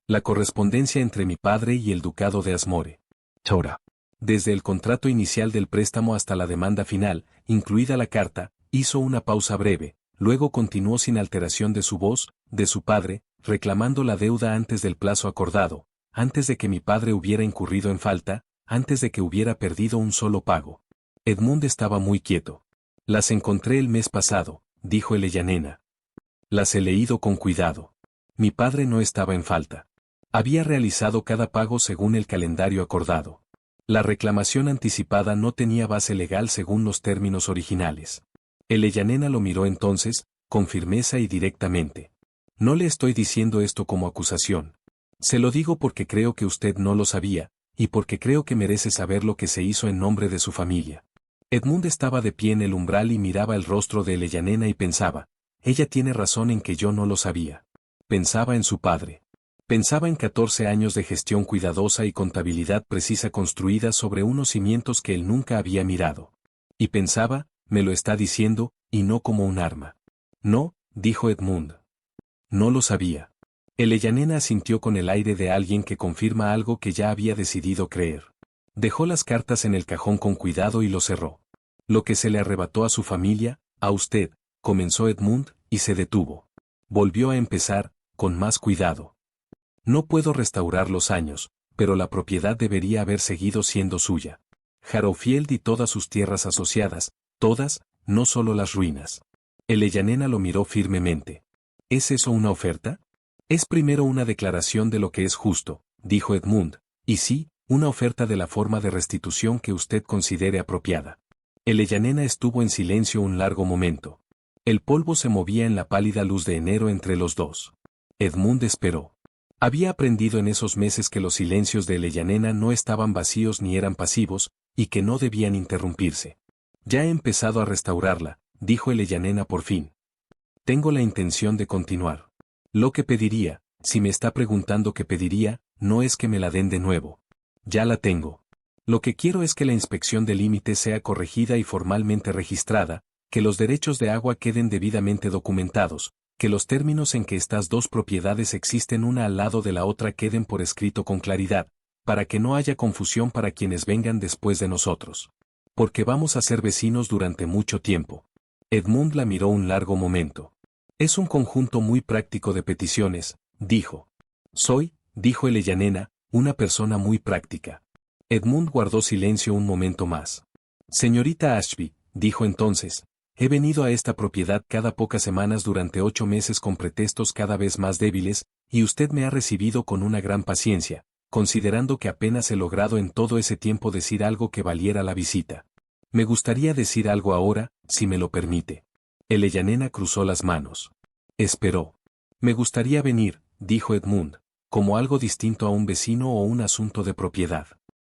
A: La correspondencia entre mi padre y el ducado de Asmore. Tora. Desde el contrato inicial del préstamo hasta la demanda final, incluida la carta, hizo una pausa breve, luego continuó sin alteración de su voz, de su padre, reclamando la deuda antes del plazo acordado, antes de que mi padre hubiera incurrido en falta, antes de que hubiera perdido un solo pago. Edmund estaba muy quieto. Las encontré el mes pasado, dijo Eleyanena. Las he leído con cuidado. Mi padre no estaba en falta. Había realizado cada pago según el calendario acordado. La reclamación anticipada no tenía base legal según los términos originales. Eleyanena lo miró entonces, con firmeza y directamente. No le estoy diciendo esto como acusación. Se lo digo porque creo que usted no lo sabía, y porque creo que merece saber lo que se hizo en nombre de su familia. Edmund estaba de pie en el umbral y miraba el rostro de Eleyanena y pensaba, ella tiene razón en que yo no lo sabía. Pensaba en su padre. Pensaba en 14 años de gestión cuidadosa y contabilidad precisa construida sobre unos cimientos que él nunca había mirado. Y pensaba, me lo está diciendo, y no como un arma. No, dijo Edmund. No lo sabía. Eleyanena asintió con el aire de alguien que confirma algo que ya había decidido creer. Dejó las cartas en el cajón con cuidado y lo cerró. Lo que se le arrebató a su familia, a usted, comenzó Edmund, y se detuvo. Volvió a empezar, con más cuidado. No puedo restaurar los años, pero la propiedad debería haber seguido siendo suya. Harrowfield y todas sus tierras asociadas, todas, no solo las ruinas. Eleyanena lo miró firmemente. ¿Es eso una oferta? Es primero una declaración de lo que es justo, dijo Edmund, y sí, una oferta de la forma de restitución que usted considere apropiada. Eleyanena estuvo en silencio un largo momento. El polvo se movía en la pálida luz de enero entre los dos. Edmund esperó. Había aprendido en esos meses que los silencios de Eleyanena no estaban vacíos ni eran pasivos, y que no debían interrumpirse. Ya he empezado a restaurarla, dijo Eleyanena por fin. Tengo la intención de continuar. Lo que pediría, si me está preguntando qué pediría, no es que me la den de nuevo. Ya la tengo. Lo que quiero es que la inspección de límite sea corregida y formalmente registrada, que los derechos de agua queden debidamente documentados, que los términos en que estas dos propiedades existen una al lado de la otra queden por escrito con claridad, para que no haya confusión para quienes vengan después de nosotros. Porque vamos a ser vecinos durante mucho tiempo. Edmund la miró un largo momento. Es un conjunto muy práctico de peticiones, dijo. Dijo Eleyanena, una persona muy práctica. Edmund guardó silencio un momento más. Señorita Ashby, dijo entonces, he venido a esta propiedad cada pocas semanas durante 8 meses con pretextos cada vez más débiles, y usted me ha recibido con una gran paciencia, considerando que apenas he logrado en todo ese tiempo decir algo que valiera la visita. Me gustaría decir algo ahora, si me lo permite. Eleyanena cruzó las manos. Esperó. Me gustaría venir, dijo Edmund, como algo distinto a un vecino o un asunto de propiedad.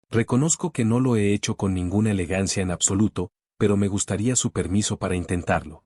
A: Reconozco que no lo he hecho con ninguna elegancia en absoluto, pero me gustaría su permiso para intentarlo.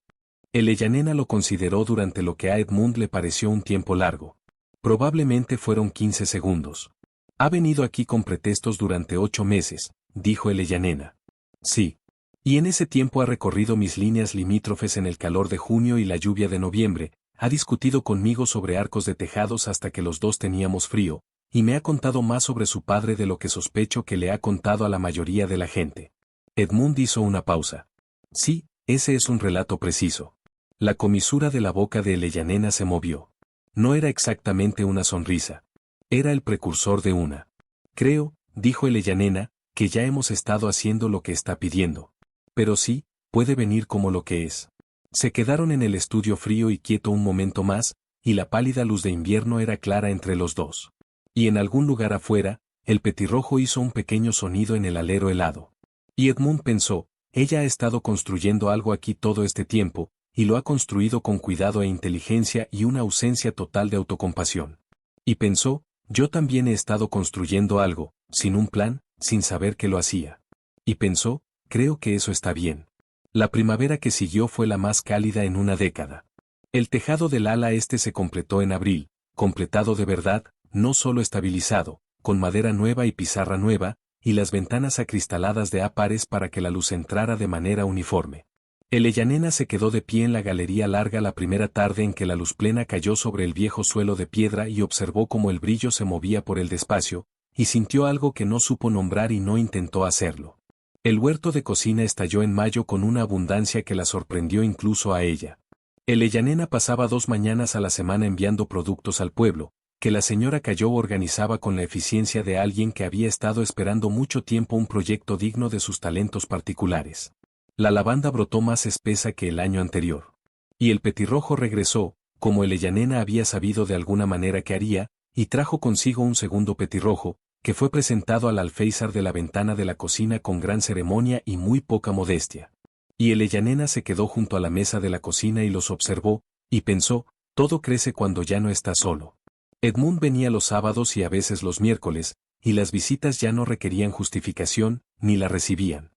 A: Eleyanena lo consideró durante lo que a Edmund le pareció un tiempo largo. Probablemente fueron 15 segundos. Ha venido aquí con pretextos durante 8 meses, dijo Eleyanena. Sí. Y en ese tiempo ha recorrido mis líneas limítrofes en el calor de junio y la lluvia de noviembre, ha discutido conmigo sobre arcos de tejados hasta que los dos teníamos frío, y me ha contado más sobre su padre de lo que sospecho que le ha contado a la mayoría de la gente. Edmund hizo una pausa. Sí, ese es un relato preciso. La comisura de la boca de Eleyanena se movió. No era exactamente una sonrisa. Era el precursor de una. Creo, dijo Eleyanena, que ya hemos estado haciendo lo que está pidiendo. Pero sí, puede venir como lo que es. Se quedaron en el estudio frío y quieto un momento más, y la pálida luz de invierno era clara entre los dos. Y en algún lugar afuera, el petirrojo hizo un pequeño sonido en el alero helado. Y Edmund pensó, ella ha estado construyendo algo aquí todo este tiempo, y lo ha construido con cuidado e inteligencia y una ausencia total de autocompasión. Y pensó, yo también he estado construyendo algo, sin un plan, sin saber que lo hacía. Y pensó, creo que eso está bien. La primavera que siguió fue la más cálida en una década. El tejado del ala este se completó en abril, completado de verdad, no solo estabilizado, con madera nueva y pizarra nueva, y las ventanas acristaladas de a pares para que la luz entrara de manera uniforme. Eleyanena se quedó de pie en la galería larga la primera tarde en que la luz plena cayó sobre el viejo suelo de piedra y observó cómo el brillo se movía por el despacio, y sintió algo que no supo nombrar y no intentó hacerlo. El huerto de cocina estalló en mayo con una abundancia que la sorprendió incluso a ella. Eleyanena pasaba 2 mañanas a la semana enviando productos al pueblo, que la señora Calló organizaba con la eficiencia de alguien que había estado esperando mucho tiempo un proyecto digno de sus talentos particulares. La lavanda brotó más espesa que el año anterior. Y el petirrojo regresó, como Eleyanena había sabido de alguna manera que haría, y trajo consigo un segundo petirrojo, que fue presentado al alféizar de la ventana de la cocina con gran ceremonia y muy poca modestia. Y Eleyanena se quedó junto a la mesa de la cocina y los observó, y pensó, todo crece cuando ya no está solo. Edmund venía los sábados y a veces los miércoles, y las visitas ya no requerían justificación, ni la recibían.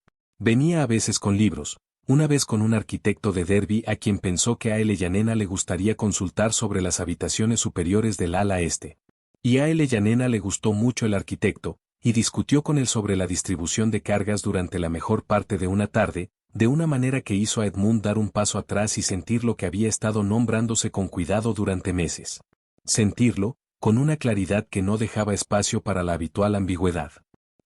A: Venía a veces con libros, una vez con un arquitecto de Derby a quien pensó que a Eleyanena le gustaría consultar sobre las habitaciones superiores del ala este. Y a Eleyanena le gustó mucho el arquitecto, y discutió con él sobre la distribución de cargas durante la mejor parte de una tarde, de una manera que hizo a Edmund dar un paso atrás y sentir lo que había estado nombrándose con cuidado durante meses. Sentirlo, con una claridad que no dejaba espacio para la habitual ambigüedad.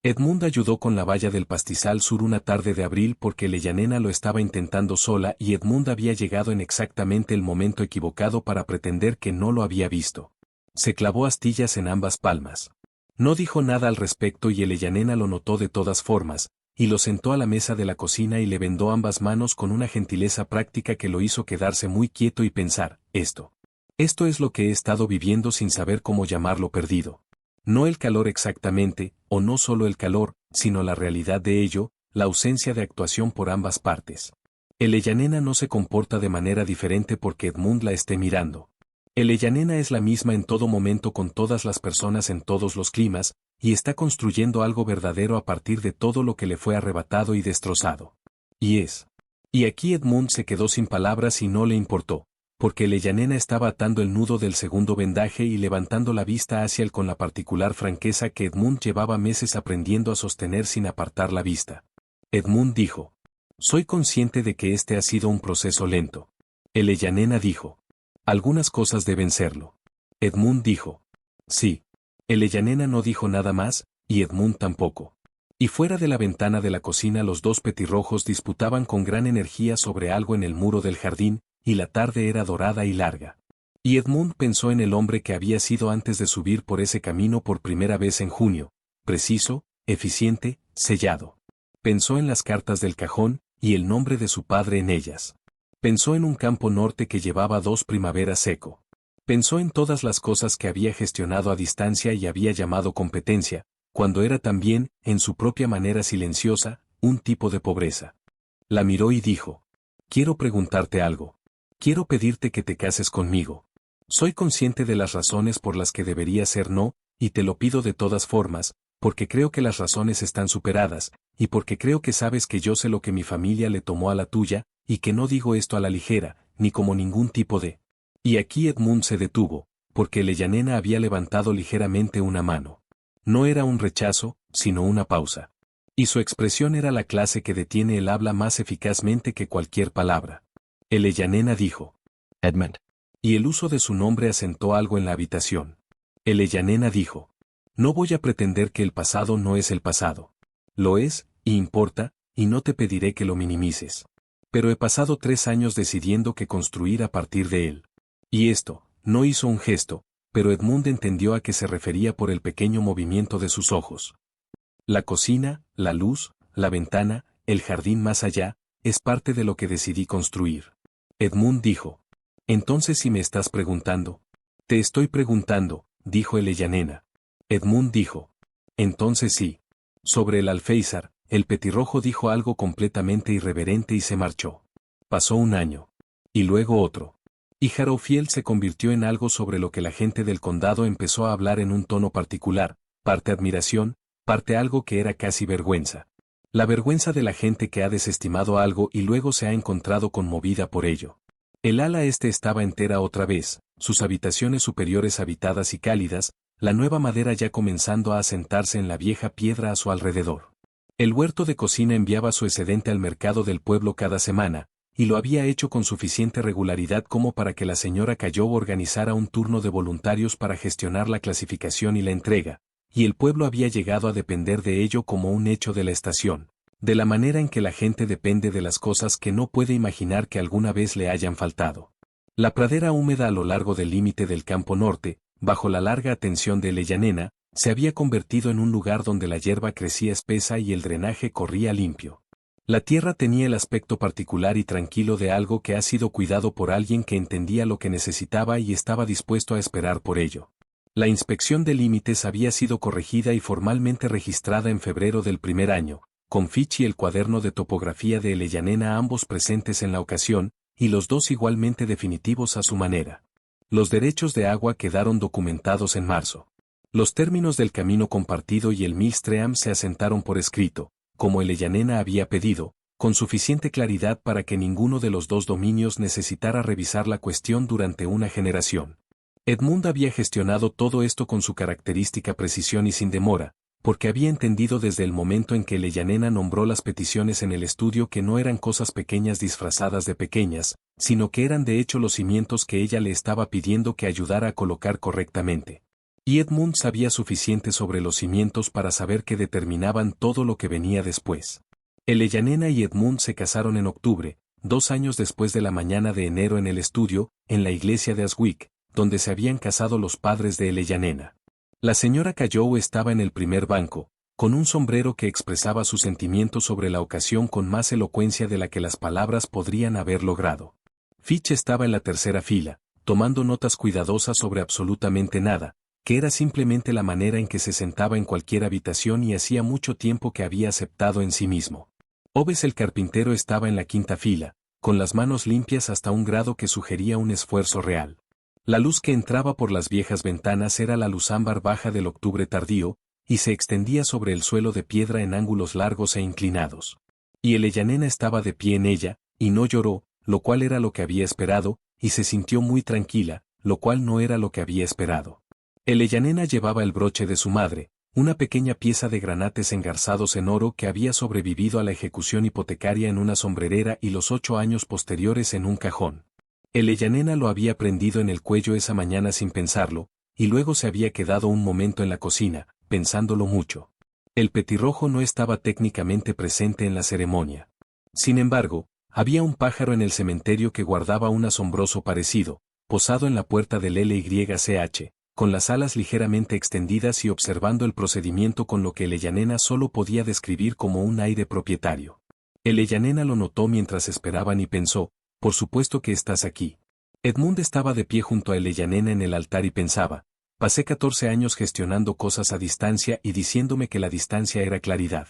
A: Edmund ayudó con la valla del pastizal sur una tarde de abril porque Eleyanena lo estaba intentando sola y Edmund había llegado en exactamente el momento equivocado para pretender que no lo había visto. Se clavó astillas en ambas palmas. No dijo nada al respecto y Eleyanena lo notó de todas formas, y lo sentó a la mesa de la cocina y le vendó ambas manos con una gentileza práctica que lo hizo quedarse muy quieto y pensar, esto es lo que he estado viviendo sin saber cómo llamarlo perdido. No el calor exactamente, o no solo el calor, sino la realidad de ello, la ausencia de actuación por ambas partes. Eleyanena no se comporta de manera diferente porque Edmund la esté mirando. Eleyanena es la misma en todo momento con todas las personas en todos los climas, y está construyendo algo verdadero a partir de todo lo que le fue arrebatado y destrozado. Y aquí Edmund se quedó sin palabras y no le importó, porque Eleyanena estaba atando el nudo del segundo vendaje y levantando la vista hacia él con la particular franqueza que Edmund llevaba meses aprendiendo a sostener sin apartar la vista. Edmund dijo: soy consciente de que este ha sido un proceso lento. Eleyanena dijo: algunas cosas deben serlo. Edmund dijo: sí. Eleyanena no dijo nada más, y Edmund tampoco. Y fuera de la ventana de la cocina los dos petirrojos disputaban con gran energía sobre algo en el muro del jardín, y la tarde era dorada y larga. Y Edmund pensó en el hombre que había sido antes de subir por ese camino por primera vez en junio, preciso, eficiente, sellado. Pensó en las cartas del cajón, y el nombre de su padre en ellas. Pensó en un campo norte que llevaba 2 primaveras seco. Pensó en todas las cosas que había gestionado a distancia y había llamado competencia, cuando era también, en su propia manera silenciosa, un tipo de pobreza. La miró y dijo: quiero preguntarte algo. Quiero pedirte que te cases conmigo. Soy consciente de las razones por las que debería ser no, y te lo pido de todas formas, porque creo que las razones están superadas, y porque creo que sabes que yo sé lo que mi familia le tomó a la tuya, y que no digo esto a la ligera, ni como ningún tipo de... Y aquí Edmund se detuvo, porque Eleyanena había levantado ligeramente una mano. No era un rechazo, sino una pausa. Y su expresión era la clase que detiene el habla más eficazmente que cualquier palabra. Eleyanena dijo: Edmund. Y el uso de su nombre asentó algo en la habitación. Eleyanena dijo: no voy a pretender que el pasado no es el pasado. Lo es, y importa, y no te pediré que lo minimices. Pero he pasado 3 años decidiendo qué construir a partir de él. Y esto, no hizo un gesto, pero Edmund entendió a qué se refería por el pequeño movimiento de sus ojos. La cocina, la luz, la ventana, el jardín más allá, es parte de lo que decidí construir. Edmund dijo: entonces si me estás preguntando. Te estoy preguntando, dijo Eleyanena. Edmund dijo: entonces sí. Sobre el alféizar, el petirrojo dijo algo completamente irreverente y se marchó. Pasó un año. Y luego otro. Y Harrowfield se convirtió en algo sobre lo que la gente del condado empezó a hablar en un tono particular, parte admiración, parte algo que era casi vergüenza. La vergüenza de la gente que ha desestimado algo y luego se ha encontrado conmovida por ello. El ala este estaba entera otra vez, sus habitaciones superiores habitadas y cálidas, la nueva madera ya comenzando a asentarse en la vieja piedra a su alrededor. El huerto de cocina enviaba su excedente al mercado del pueblo cada semana, y lo había hecho con suficiente regularidad como para que la señora Cayo organizara un turno de voluntarios para gestionar la clasificación y la entrega, y el pueblo había llegado a depender de ello como un hecho de la estación, de la manera en que la gente depende de las cosas que no puede imaginar que alguna vez le hayan faltado. La pradera húmeda a lo largo del límite del campo norte, bajo la larga atención de Ellanena, se había convertido en un lugar donde la hierba crecía espesa y el drenaje corría limpio. La tierra tenía el aspecto particular y tranquilo de algo que ha sido cuidado por alguien que entendía lo que necesitaba y estaba dispuesto a esperar por ello. La inspección de límites había sido corregida y formalmente registrada en febrero del primer año, con Fitch y el cuaderno de topografía de Ellanena ambos presentes en la ocasión, y los dos igualmente definitivos a su manera. Los derechos de agua quedaron documentados en marzo. Los términos del camino compartido y el Millstream se asentaron por escrito, como Ellanena había pedido, con suficiente claridad para que ninguno de los dos dominios necesitara revisar la cuestión durante una generación. Edmund había gestionado todo esto con su característica precisión y sin demora, porque había entendido desde el momento en que Ellanena nombró las peticiones en el estudio que no eran cosas pequeñas disfrazadas de pequeñas, sino que eran de hecho los cimientos que ella le estaba pidiendo que ayudara a colocar correctamente. Y Edmund sabía suficiente sobre los cimientos para saber que determinaban todo lo que venía después. Ellanena y Edmund se casaron en octubre, 2 años después de la mañana de enero en el estudio, en la iglesia de Aswick, donde se habían casado los padres de Ellanena. La señora Cayo estaba en el primer banco, con un sombrero que expresaba sus sentimientos sobre la ocasión con más elocuencia de la que las palabras podrían haber logrado. Fitch estaba en la tercera fila, tomando notas cuidadosas sobre absolutamente nada, que era simplemente la manera en que se sentaba en cualquier habitación y hacía mucho tiempo que había aceptado en sí mismo. Oves el carpintero estaba en la quinta fila, con las manos limpias hasta un grado que sugería un esfuerzo real. La luz que entraba por las viejas ventanas era la luz ámbar baja del octubre tardío, y se extendía sobre el suelo de piedra en ángulos largos e inclinados. Y Ellanena estaba de pie en ella, y no lloró, lo cual era lo que había esperado, y se sintió muy tranquila, lo cual no era lo que había esperado. Ellanena llevaba el broche de su madre, una pequeña pieza de granates engarzados en oro que había sobrevivido a la ejecución hipotecaria en una sombrerera y los 8 años posteriores en un cajón. Ellanena lo había prendido en el cuello esa mañana sin pensarlo, y luego se había quedado un momento en la cocina, pensándolo mucho. El petirrojo no estaba técnicamente presente en la ceremonia. Sin embargo, había un pájaro en el cementerio que guardaba un asombroso parecido, posado en la puerta del LYCH, con las alas ligeramente extendidas y observando el procedimiento con lo que Ellanena solo podía describir como un aire propietario. Ellanena lo notó mientras esperaban y pensó, por supuesto que estás aquí. Edmund estaba de pie junto a Ellanena en el altar y pensaba, pasé 14 años gestionando cosas a distancia y diciéndome que la distancia era claridad.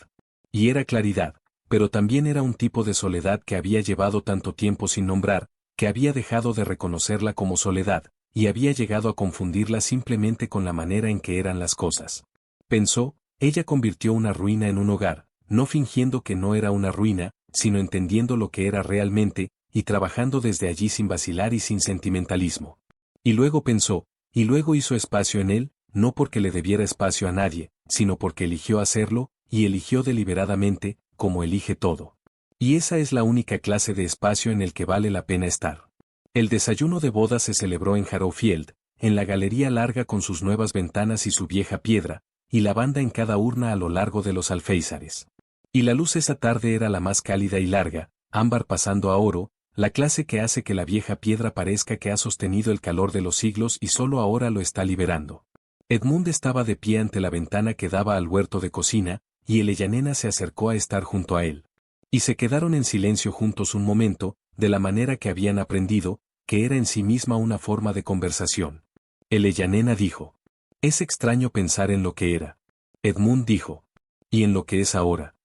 A: Y era claridad, pero también era un tipo de soledad que había llevado tanto tiempo sin nombrar, que había dejado de reconocerla como soledad, y había llegado a confundirla simplemente con la manera en que eran las cosas. Pensó, ella convirtió una ruina en un hogar, no fingiendo que no era una ruina, sino entendiendo lo que era realmente, y trabajando desde allí sin vacilar y sin sentimentalismo. Y luego pensó, y luego hizo espacio en él, no porque le debiera espacio a nadie, sino porque eligió hacerlo, y eligió deliberadamente, como elige todo. Y esa es la única clase de espacio en el que vale la pena estar. El desayuno de boda se celebró en Harrowfield, en la galería larga con sus nuevas ventanas y su vieja piedra, y la banda en cada urna a lo largo de los alféizares. Y la luz esa tarde era la más cálida y larga, ámbar pasando a oro, la clase que hace que la vieja piedra parezca que ha sostenido el calor de los siglos y solo ahora lo está liberando. Edmund estaba de pie ante la ventana que daba al huerto de cocina, y Ellanena se acercó a estar junto a él. Y se quedaron en silencio juntos un momento, de la manera que habían aprendido, que era en sí misma una forma de conversación. Ellanena dijo, es extraño pensar en lo que era. Edmund dijo, ¿y en lo que es ahora?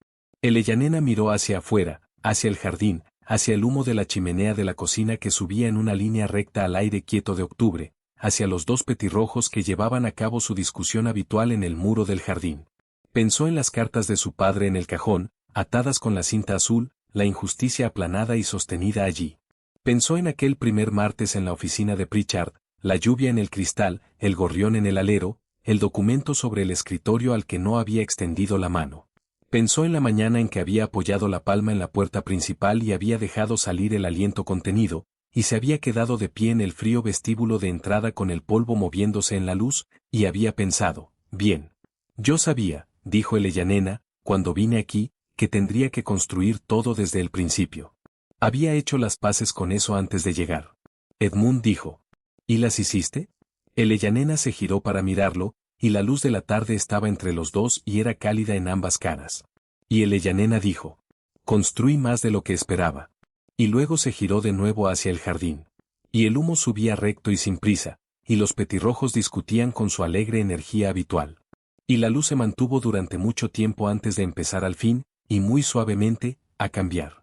A: Ellanena miró hacia afuera, hacia el jardín, hacia el humo de la chimenea de la cocina que subía en una línea recta al aire quieto de octubre, hacia los dos petirrojos que llevaban a cabo su discusión habitual en el muro del jardín. Pensó en las cartas de su padre en el cajón, atadas con la cinta azul, la injusticia aplanada y sostenida allí. Pensó en aquel primer martes en la oficina de Pritchard, la lluvia en el cristal, el gorrión en el alero, el documento sobre el escritorio al que no había extendido la mano. Pensó en la mañana en que había apoyado la palma en la puerta principal y había dejado salir el aliento contenido, y se había quedado de pie en el frío vestíbulo de entrada con el polvo moviéndose en la luz, y había pensado, bien. Yo sabía, dijo Elenyanena, cuando vine aquí, que tendría que construir todo desde el principio. Había hecho las paces con eso antes de llegar. Edmund dijo, ¿y las hiciste? Elenyanena se giró para mirarlo, y la luz de la tarde estaba entre los dos y era cálida en ambas caras. Y Elenyanena dijo, construí más de lo que esperaba. Y luego se giró de nuevo hacia el jardín. Y el humo subía recto y sin prisa, y los petirrojos discutían con su alegre energía habitual. Y la luz se mantuvo durante mucho tiempo antes de empezar al fin, y muy suavemente, a cambiar.